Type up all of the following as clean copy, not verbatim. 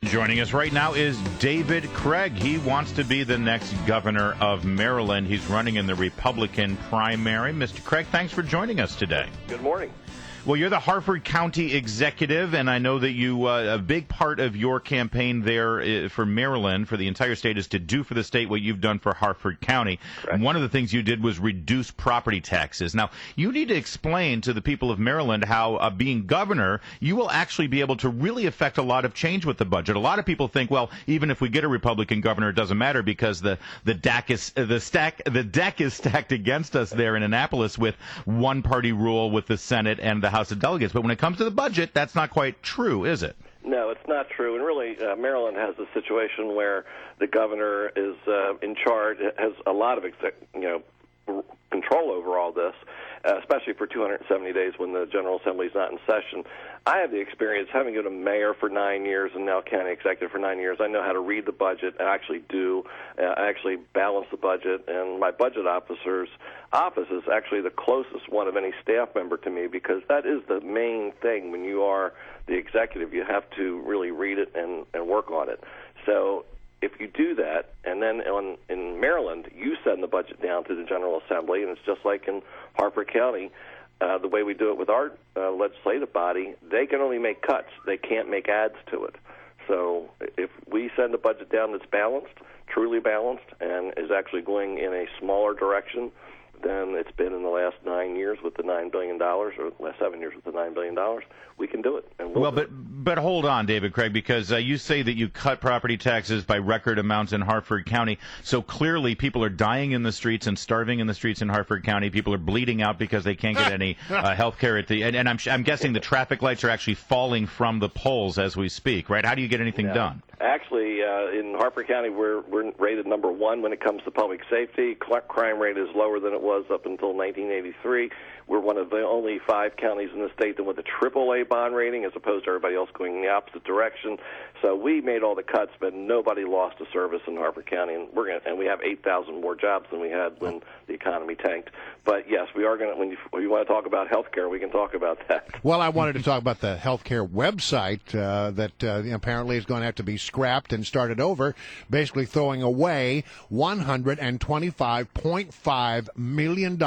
Joining us right now is David Craig. He wants to be the next governor of Maryland. He's running in the Republican primary. Mr. Craig, thanks for joining us today. Good morning. Well, you're the Harford County executive, and I know that you a big part of your campaign there for Maryland, for the entire state, is to do for the state what you've done for Harford County. Correct. One of the things you did was reduce property taxes. Now, you need to explain to the people of Maryland how, being governor, you will actually be able to really affect a lot of change with the budget. A lot of people think, well, even if we get a Republican governor, it doesn't matter because the deck is stacked against us there in Annapolis with one-party rule with the Senate and the House of Delegates. But when it comes to the budget, that's not quite true, is it? No, it's not true. And really, Maryland has a situation where the governor is in charge, has a lot of control over all this, especially for 270 days when the General Assembly is not in session. I have the experience, having been a mayor for 9 years and now county executive for 9 years. I know how to read the budget. I actually do. I actually balance the budget, and my budget officer's office is actually the closest one of any staff member to me, because that is the main thing. When you are the executive, you have to really read it and work on it. So if you do that, and then in Maryland, you send the budget down to the General Assembly, and it's just like in Harford County, the way we do it with our legislative body, they can only make cuts. They can't make adds to it. So if we send a budget down that's balanced, truly balanced, and is actually going in a smaller direction than it's been in the last 9 years with the $9 billion, or last 7 years with the $9 billion, we can do it. And but hold on, David Craig, because you say that you cut property taxes by record amounts in Harford County. So clearly people are dying in the streets and starving in the streets in Harford County. People are bleeding out because they can't get any health care and I'm guessing the traffic lights are actually falling from the poles as we speak, right? How do you get anything done? Actually, in Harford County, we're rated number one when it comes to public safety. Crime rate is lower than it was up until 1983. We're one of the only 5 counties in the state that with a AAA bond rating, as opposed to everybody else going in the opposite direction. So we made all the cuts, but nobody lost a service in Harford County, and we have 8,000 more jobs than we had when the economy tanked. But yes, we are going to. When you want to talk about health care, we can talk about that. Well, I wanted to talk about the health care website that apparently is going to have to be scrapped and started over, basically throwing away $125.5 million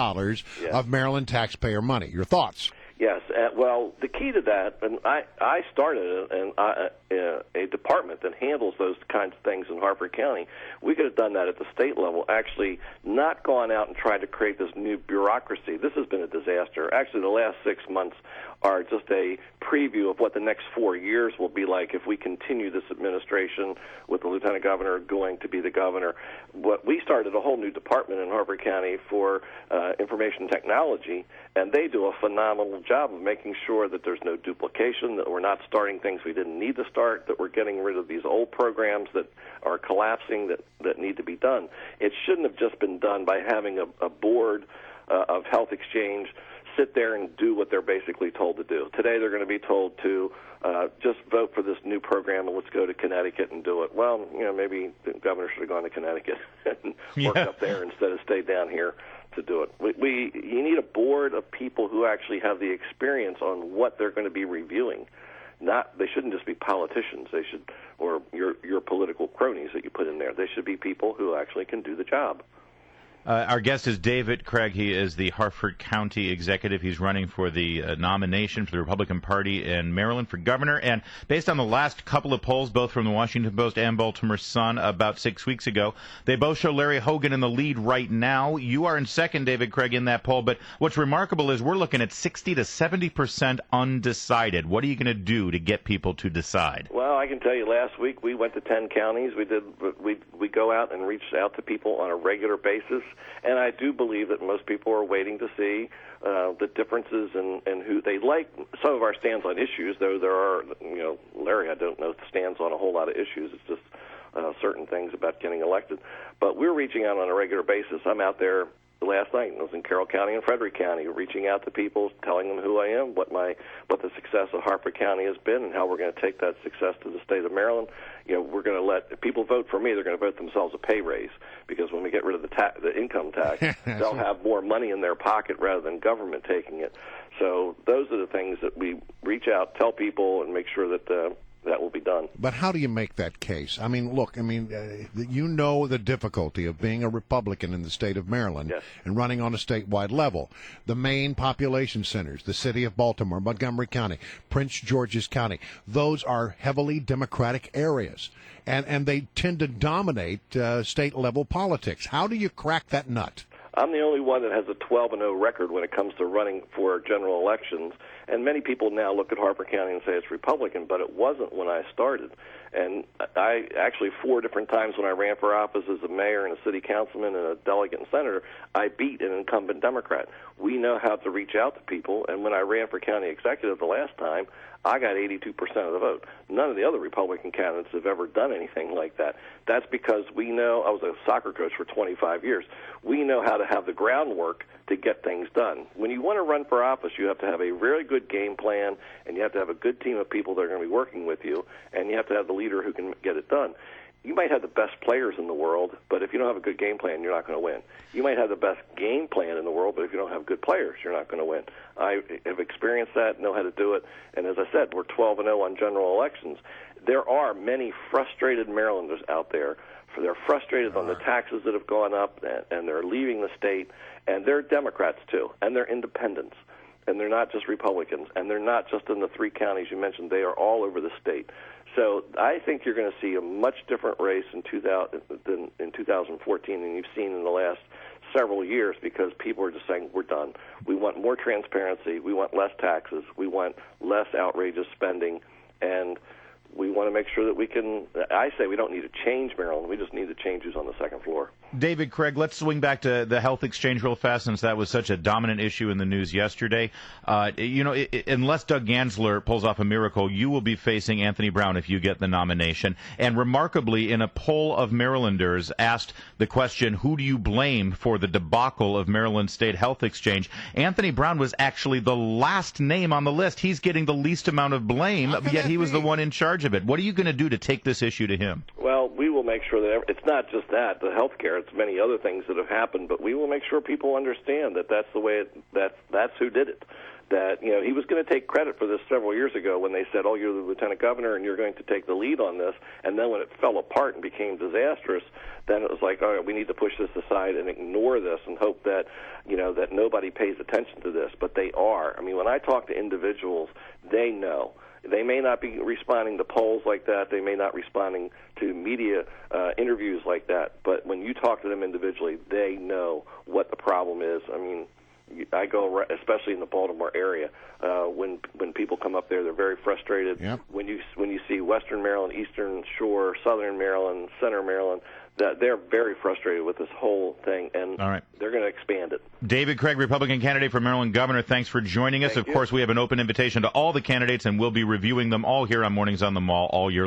of Maryland taxpayer money. Your thoughts? Yes. Well, the key to that, and I started a department that handles those kinds of things in Harford County. We could have done that at the state level, actually not gone out and tried to create this new bureaucracy. This has been a disaster. Actually, the last 6 months are just a preview of what the next 4 years will be like if we continue this administration with the lieutenant governor going to be the governor. We started a whole new department in Harford County for information technology, and they do a phenomenal job of making sure that there's no duplication, that we're not starting things we didn't need to start, that we're getting rid of these old programs that are collapsing that need to be done. It shouldn't have just been done by having a board of health exchange sit there and do what they're basically told to do. Today they're going to be told to just vote for this new program and let's go to Connecticut and do it. Well, maybe the governor should have gone to Connecticut and worked up there instead of stayed down here to do it. You need a board of people who actually have the experience on what they're going to be reviewing. They shouldn't just be politicians. They should, or your political cronies that you put in there. They should be people who actually can do the job. Our guest is David Craig. He is the Harford County executive. He's running for the nomination for the Republican Party in Maryland for governor. And based on the last couple of polls, both from the Washington Post and Baltimore Sun about 6 weeks ago, they both show Larry Hogan in the lead right now. You are in second, David Craig, in that poll. But what's remarkable is we're looking at 60 to 70% undecided. What are you going to do to get people to decide? Well, I can tell you last week we went to 10 counties. We go out and reach out to people on a regular basis. And I do believe that most people are waiting to see the differences and who they like. Some of our stands on issues, though there are, Larry, I don't know, stands on a whole lot of issues. It's just certain things about getting elected. But we're reaching out on a regular basis. I'm out there last night. I was in Carroll County and Frederick County, reaching out to people, telling them who I am, what the success of Harford County has been, and how we're going to take that success to the state of Maryland. We're going to let people vote for me. They're going to vote themselves a pay raise, because when we get rid of the income tax, they'll have more money in their pocket rather than government taking it. So those are the things that we reach out, tell people, and make sure that that will be done. But how do you make that case? I mean, look, you know the difficulty of being a Republican in the state of Maryland Yes. and running on a statewide level. The main population centers, the city of Baltimore, Montgomery County, Prince George's County, those are heavily Democratic areas, and they tend to dominate state-level politics. How do you crack that nut? I'm the only one that has a 12-0 record when it comes to running for general elections, and many people now look at Harper County and say it's Republican, but it wasn't when I started. And I actually 4 different times when I ran for office as a mayor and a city councilman and a delegate and senator, I beat an incumbent Democrat. We know how to reach out to people, and when I ran for county executive the last time, I got 82% of the vote. None of the other Republican candidates have ever done anything like that. That's because we know, I was a soccer coach for 25 years, we know how to have the groundwork to get things done. When you want to run for office, you have to have a really good game plan, and you have to have a good team of people that are going to be working with you, and you have to have the leader who can get it done. You might have the best players in the world, but if you don't have a good game plan, you're not going to win. You might have the best game plan in the world, but if you don't have good players, you're not going to win. I have experienced that, know how to do it, and as I said, we're 12-0 on general elections. There are many frustrated Marylanders out there. They're frustrated on the taxes that have gone up, and they're leaving the state, and they're Democrats too, and they're independents, and they're not just Republicans, and they're not just in the 3 counties you mentioned. They are all over the state. So I think you're going to see a much different race in 2014 than you've seen in the last several years, because people are just saying, we're done. We want more transparency. We want less taxes. We want less outrageous spending. And we want to make sure that we can, I say we don't need to change Maryland. We just need to change who's on the second floor. David Craig, let's swing back to the health exchange real fast, since that was such a dominant issue in the news yesterday. Unless Doug Gansler pulls off a miracle, you will be facing Anthony Brown if you get the nomination. And remarkably, in a poll of Marylanders asked the question, who do you blame for the debacle of Maryland State Health Exchange, Anthony Brown was actually the last name on the list. He's getting the least amount of blame, yet he was the one in charge of it. What are you going to do to take this issue to him? Well, we will make sure that it's not just that, the health care, it's many other things that have happened, but we will make sure people understand that that's the way that's who did it. That, he was going to take credit for this several years ago when they said, oh, you're the lieutenant governor and you're going to take the lead on this. And then when it fell apart and became disastrous, then it was like, all right, we need to push this aside and ignore this and hope that, that nobody pays attention to this. But they are. I mean, when I talk to individuals, they know. They may not be responding to polls like that. They may not responding to media interviews like that. But when you talk to them individually, they know what the problem is. I mean, I go, especially in the Baltimore area, when people come up there, they're very frustrated. Yep. When you see Western Maryland, Eastern Shore, Southern Maryland, Center Maryland, that they're very frustrated with this whole thing, and all right, they're going to expand it. David Craig, Republican candidate for Maryland governor, thanks for joining us. Thank of course, we have an open invitation to all the candidates, and we'll be reviewing them all here on Mornings on the Mall all year